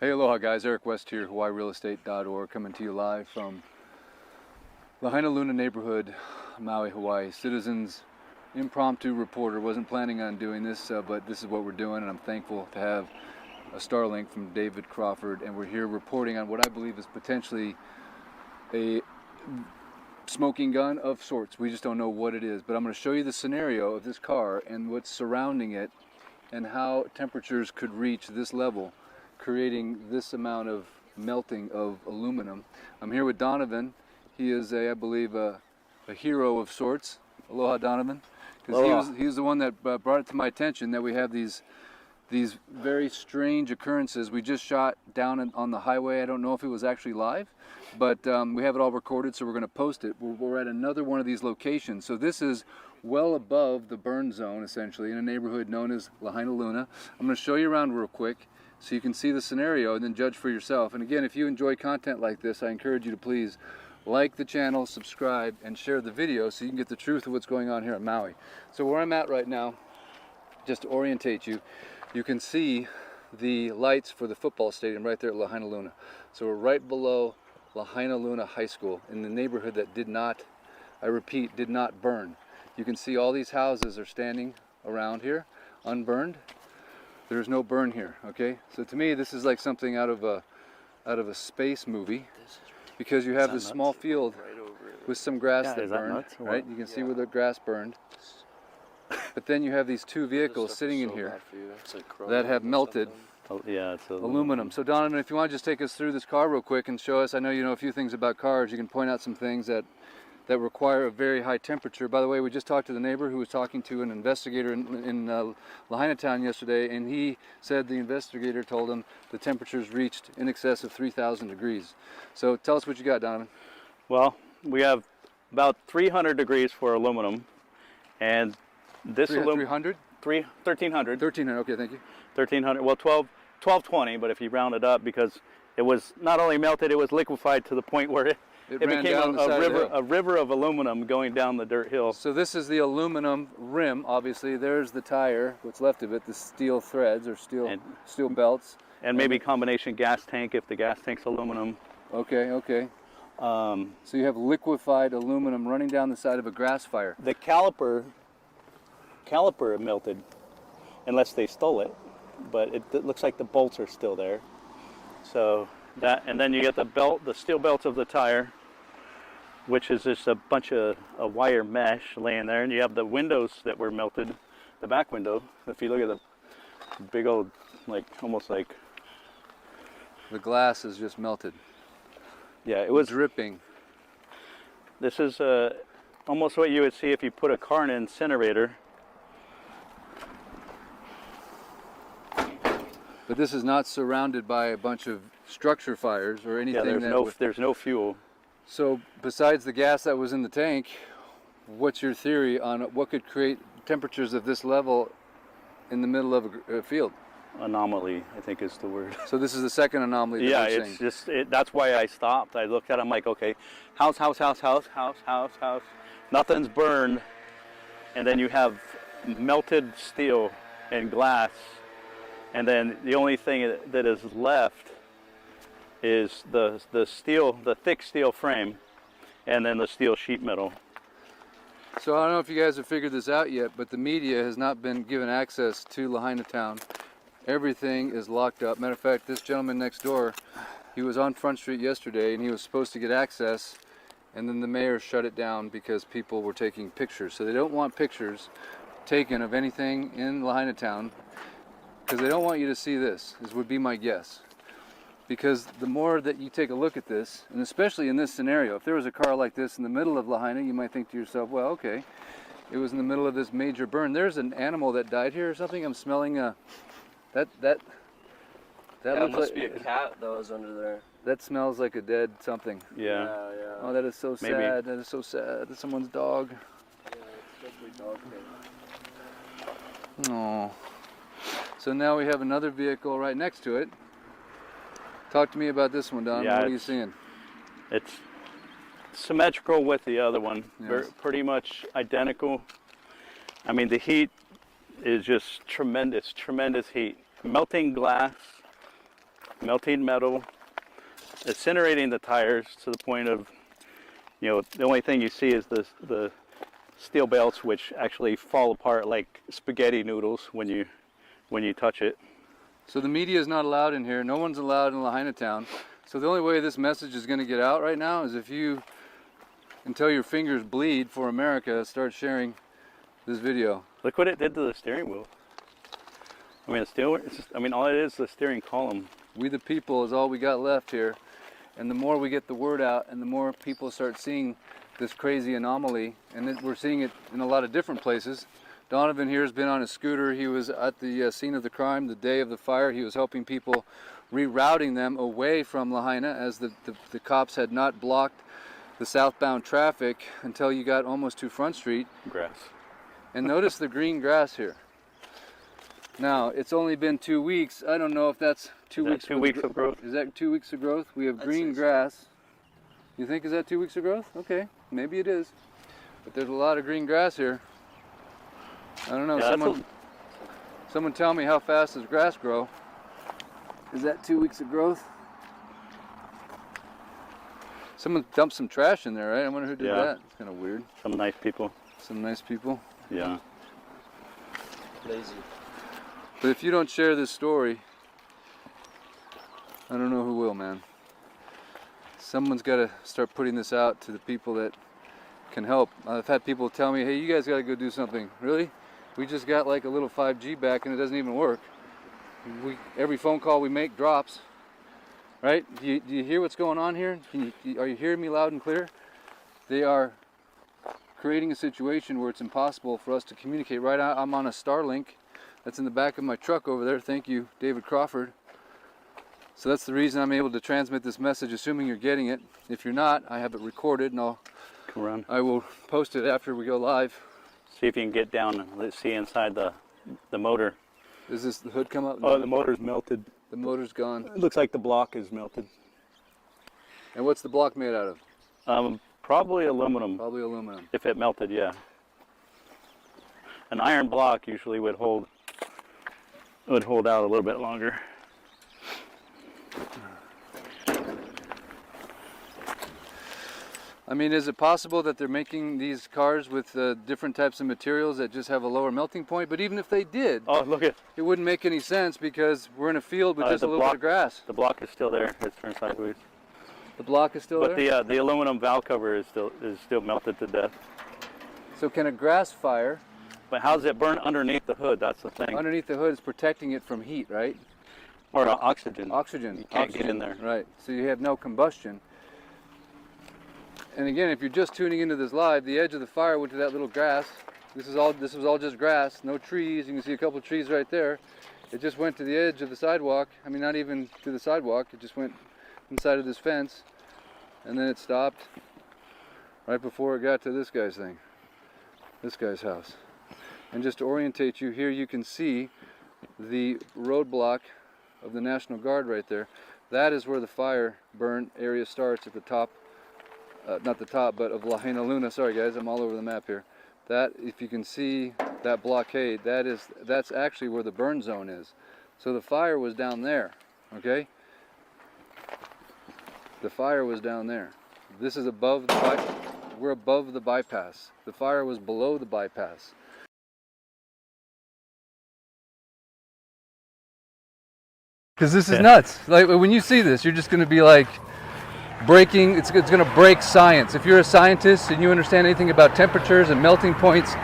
Hey, aloha guys, Eric West here, HawaiiRealEstate.org, coming to you live from Lahaina Luna neighborhood, Maui, Hawaii. Citizens impromptu reporter, wasn't planning on doing this, but this is what we're doing, and I'm thankful to have a Starlink from David Crawford, and we're here reporting on what I believe is potentially a smoking gun of sorts. We just don't know what it is, but I'm going to show you the scenario of this car and what's surrounding it and how temperatures could reach this level, creating this amount of melting of aluminum. I'm here with Donovan. He is I believe a hero of sorts. Aloha, Donovan. Because he was the one that brought it to my attention that we have these very strange occurrences. We just shot down on the highway. I don't know if it was actually live, but we have it all recorded, so we're going to post it. We're at another one of these locations. So this is well above the burn zone, essentially, in a neighborhood known as Lahaina Luna. I'm going to show you around real quick so you can see the scenario and then judge for yourself. And again, if you enjoy content like this, I encourage you to please like the channel, subscribe, and share the video so you can get the truth of what's going on here at Maui. So where I'm at right now, just to orientate you, you can see the lights for the football stadium right there at Lahaina Luna. So we're right below Lahaina Luna High School in the neighborhood that did not, I repeat, did not burn. You can see all these houses are standing around here, unburned. There's no burn here, okay? So to me, this is like something out of a space movie, because you have this small field with some grass that burned, right? You can see where the grass burned. But then you have these two vehicles sitting in here that have melted aluminum. So Donovan, if you want to just take us through this car real quick and show us, I know you know a few things about cars, you can point out some things that require a very high temperature. By the way, we just talked to the neighbor who was talking to an investigator in Lahaina town yesterday, and he said the investigator told him the temperatures reached in excess of 3,000 degrees. So tell us what you got, Donovan. Well, we have about 300 degrees for aluminum, and this 300? 1,300. 1,300, okay, thank you. 1,300, well 1220, but if you round it up, because it was not only melted, it was liquefied to the point where it became a river of aluminum going down the dirt hill. So this is the aluminum rim, obviously. There's the tire, what's left of it, the steel threads or steel belts. And maybe combination gas tank if the gas tank's aluminum. Okay, okay. So you have liquefied aluminum running down the side of a grass fire. The caliper melted, unless they stole it, but it looks like the bolts are still there. So that, and then you get the steel belts of the tire, which is just a bunch of a wire mesh laying there, and you have the windows that were melted, the back window. If you look at the big old, like almost like the glass is just melted. Yeah, it was dripping. This is almost what you would see if you put a car in an incinerator. But this is not surrounded by a bunch of structure fires or anything. Yeah, there's no fuel. So besides the gas that was in the tank, what's your theory on what could create temperatures of this level in the middle of a field? Anomaly, I think is the word. So this is the second anomaly that we're seeing. It's just, that's why I stopped. I looked at it, I'm like, okay, house. Nothing's burned. And then you have melted steel and glass. And then the only thing that is left is the steel, the thick steel frame, and then the steel sheet metal. So I don't know if you guys have figured this out yet, but the media has not been given access to Lahaina town. Everything is locked up. Matter of fact, this gentleman next door, he was on Front Street yesterday and he was supposed to get access, and then the mayor shut it down because people were taking pictures. So they don't want pictures taken of anything in Lahaina town, because they don't want you to see this, would be my guess. Because the more that you take a look at this, and especially in this scenario, if there was a car like this in the middle of Lahaina, you might think to yourself, well, okay, it was in the middle of this major burn. There's an animal that died here or something. I'm smelling that looks must like, be a cat that was under there. That smells like a dead something. Yeah. Oh, that is so sad. That is so sad. That's someone's dog. Yeah, it's definitely dog. Oh. So now we have another vehicle right next to it. Talk to me about this one, Don. Yeah, what are you seeing? It's symmetrical with the other one. Yes. Pretty much identical. I mean, the heat is just tremendous heat. Melting glass melting metal, incinerating the tires to the point of, the only thing you see is the steel belts, which actually fall apart like spaghetti noodles when you touch it. So the media is not allowed in here. No one's allowed in Lahaina town. So the only way this message is going to get out right now is if you, until your fingers bleed for America, start sharing this video. Look what it did to the steering wheel. I mean, all it is the steering column. We the people is all we got left here. And the more we get the word out and the more people start seeing this crazy anomaly, and we're seeing it in a lot of different places. Donovan here has been on a scooter. He was at the scene of the crime the day of the fire. He was helping people, rerouting them away from Lahaina, as the cops had not blocked the southbound traffic until you got almost to Front Street. Grass. And notice the green grass here. Now, it's only been 2 weeks. I don't know if that's 2 weeks. 2 weeks of growth? Is that 2 weeks of growth? We have I'd green say so. grass. You think is that 2 weeks of growth? Okay, maybe it is. But there's a lot of green grass here. I don't know. Yeah, Someone tell me how fast does grass grow? Is that 2 weeks of growth? Someone dumped some trash in there, right? I wonder who did that. It's kind of weird. Some nice people. Some nice people. Yeah. Lazy. But if you don't share this story, I don't know who will, man. Someone's got to start putting this out to the people that can help. I've had people tell me, hey, you guys got to go do something. Really? We just got like a little 5G back and it doesn't even work. Every phone call we make drops. Right? Do you hear what's going on here? Are you hearing me loud and clear? They are creating a situation where it's impossible for us to communicate. Right now, I'm on a Starlink that's in the back of my truck over there. Thank you, David Crawford. So that's the reason I'm able to transmit this message, assuming you're getting it. If you're not, I have it recorded, and I will post it after we go live. See if you can get down and let's see inside the motor. Is this the hood come up? Oh, the motor's melted. The motor's gone. It looks like the block is melted. And what's the block made out of? Probably aluminum. Probably aluminum. If it melted, yeah. An iron block usually would hold out a little bit longer. I mean, is it possible that they're making these cars with different types of materials that just have a lower melting point? But even if they did, Oh, look at it wouldn't make any sense because we're in a field with just a little bit of grass. the block is still there. It's turned sideways. The block is still But there? the aluminum valve cover is still melted to death. So can a grass fire But how does it burn underneath the hood? That's the thing. underneath the hood is protecting it from heat, right? Or oxygen. Oxygen. You can't Oxygen, get in there. Right. So you have no combustion. And again, if you're just tuning into this live, the edge of the fire went to that little grass. This was all just grass, no trees. You can see a couple of trees right there. It just went to the edge of the sidewalk. I mean, not even to the sidewalk. It just went inside of this fence, and then it stopped right before it got to this guy's thing, this guy's house. And just to orientate you, here you can see the roadblock of the National Guard right there. That is where the fire burn area starts at the top. Not the top, but of Lahaina Luna. Sorry guys, I'm all over the map here. That, if you can see that blockade, that's actually where the burn zone is. So the fire was down there, okay? The fire was down there. This is above the we're above the bypass. The fire was below the bypass. Because this is nuts. Like when you see this, you're just going to be like, breaking, it's going to break science. If you're a scientist and you understand anything about temperatures and melting points,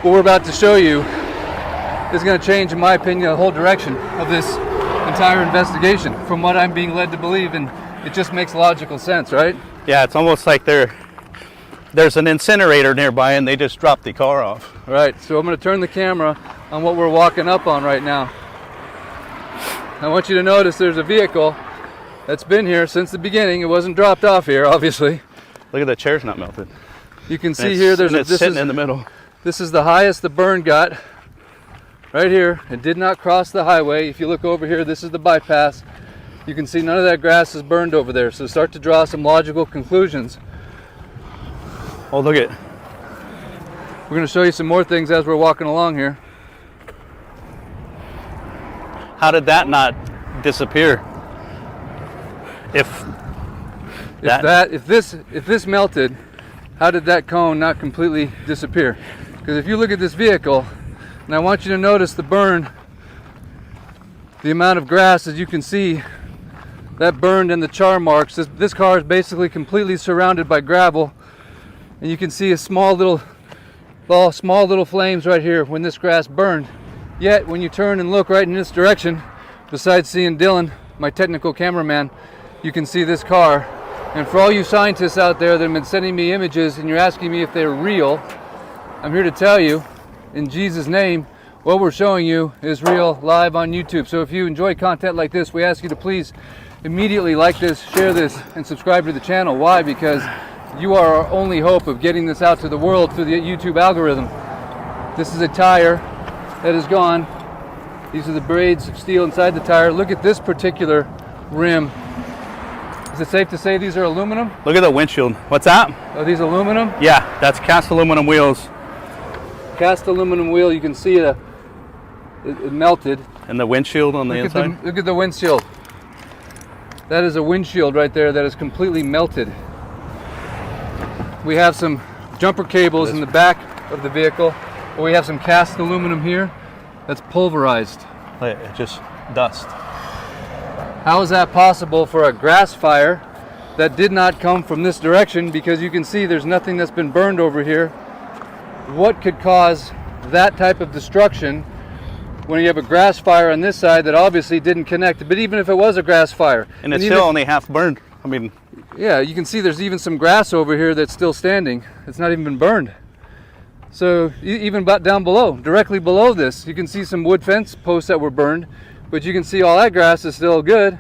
what we're about to show you is going to change, in my opinion, the whole direction of this entire investigation from what I'm being led to believe, and it just makes logical sense, right? Yeah, it's almost like there's an incinerator nearby and they just dropped the car off. Right, so I'm going to turn the camera on what we're walking up on right now. I want you to notice there's a vehicle that's been here since the beginning. It wasn't dropped off here, obviously. Look at the chair's not melted. You can see here it's sitting in the middle. This is the highest the burn got. Right here. It did not cross the highway. If you look over here, this is the bypass. You can see none of that grass is burned over there. So start to draw some logical conclusions. Oh, look at. We're going to show you some more things as we're walking along here. How did that not disappear? If this melted, how did that cone not completely disappear? Because if you look at this vehicle, and I want you to notice the burn, the amount of grass, as you can see, that burned and the char marks. This car is basically completely surrounded by gravel, and you can see a small little flames right here when this grass burned. Yet when you turn and look right in this direction, besides seeing Dylan, my technical cameraman, you can see this car. And for all you scientists out there that have been sending me images and you're asking me if they're real, I'm here to tell you, in Jesus' name, what we're showing you is real, live on YouTube. So if you enjoy content like this, we ask you to please immediately like this, share this, and subscribe to the channel. Why? Because you are our only hope of getting this out to the world through the YouTube algorithm. This is a tire that is gone. These are the braids of steel inside the tire. Look at this particular rim. Is it safe to say these are aluminum? Look at the windshield. What's that? Are these aluminum? Yeah, that's cast aluminum wheels. Cast aluminum wheel, you can see it melted. And the windshield on the inside? Look at the windshield. That is a windshield right there that is completely melted. We have some jumper cables in the back of the vehicle. We have some cast aluminum here that's pulverized. Just dust. How is that possible for a grass fire that did not come from this direction? Because you can see there's nothing that's been burned over here. What could cause that type of destruction when you have a grass fire on this side that obviously didn't connect? But even if it was a grass fire, and it's still only half burned. I mean, yeah, you can see there's even some grass over here that's still standing. It's not even been burned. So even about down below, directly below this, you can see some wood fence posts that were burned, but you can see all that grass is still good.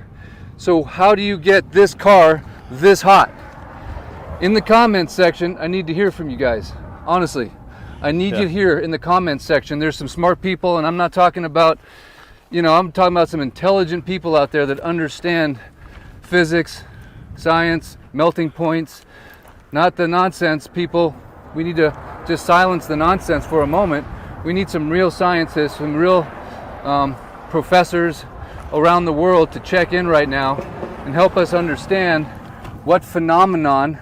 So how do you get this car this hot? In the comments section, I need to hear from you guys. Honestly, I need you here in the comments section. There's some smart people, and I'm not talking about, I'm talking about some intelligent people out there that understand physics, science, melting points, not the nonsense people. We need to just silence the nonsense for a moment. We need some real scientists, some real professors around the world to check in right now and help us understand what phenomenon,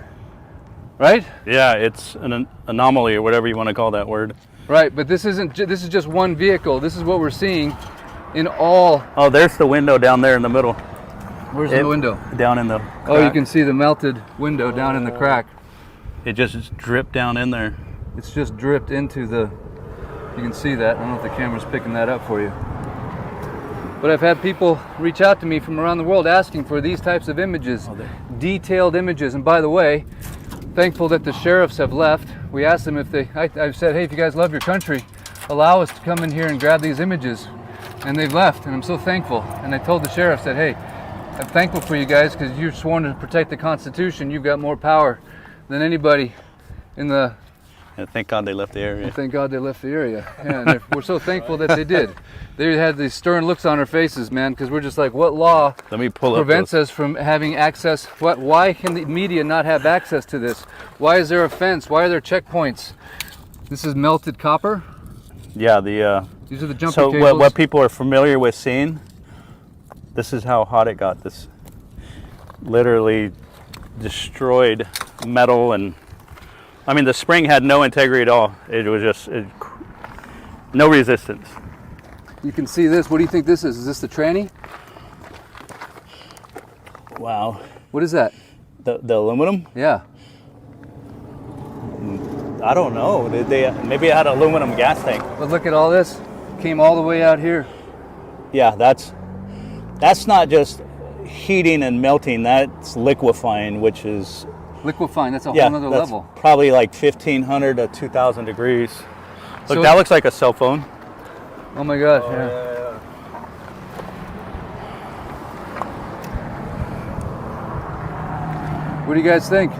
right? Yeah, it's an anomaly or whatever you want to call that word. Right, but this is just one vehicle. This is what we're seeing in all. Oh, there's the window down there in the middle. Where's the window? Down in the crack. Oh, you can see the melted window down in the crack. It just dripped down in there. It's just dripped into the, you can see that. I don't know if the camera's picking that up for you. But I've had people reach out to me from around the world asking for these types of images, detailed images. And by the way, thankful that the sheriffs have left. We asked them if I've said, hey, if you guys love your country, allow us to come in here and grab these images. And they've left, and I'm so thankful. And I told the sheriffs that, hey, I'm thankful for you guys because you're sworn to protect the Constitution. You've got more power than anybody in the... And thank God they left the area. And thank God they left the area. Yeah, and we're so thankful that they did. They had these stern looks on their faces, man, because we're just like, what law prevents us from having access? Why can the media not have access to this? Why is there a fence? Why are there checkpoints? This is melted copper? Yeah, these are the jumper cables. So what people are familiar with seeing, this is how hot it got. This literally destroyed metal, and I mean the spring had no integrity at all. It was just no resistance. You can see this. What do you think this is? Is this the tranny? Wow. What is that? The aluminum? Yeah. I don't know. Maybe it had an aluminum gas tank. But look at all this. Came all the way out here. Yeah, that's not just heating and melting. That's liquefying, which is liquefying. That's a whole nother level. Probably like 1,500 to 2,000 degrees. Look, that looks like a cell phone. Oh my gosh! Yeah. What do you guys think?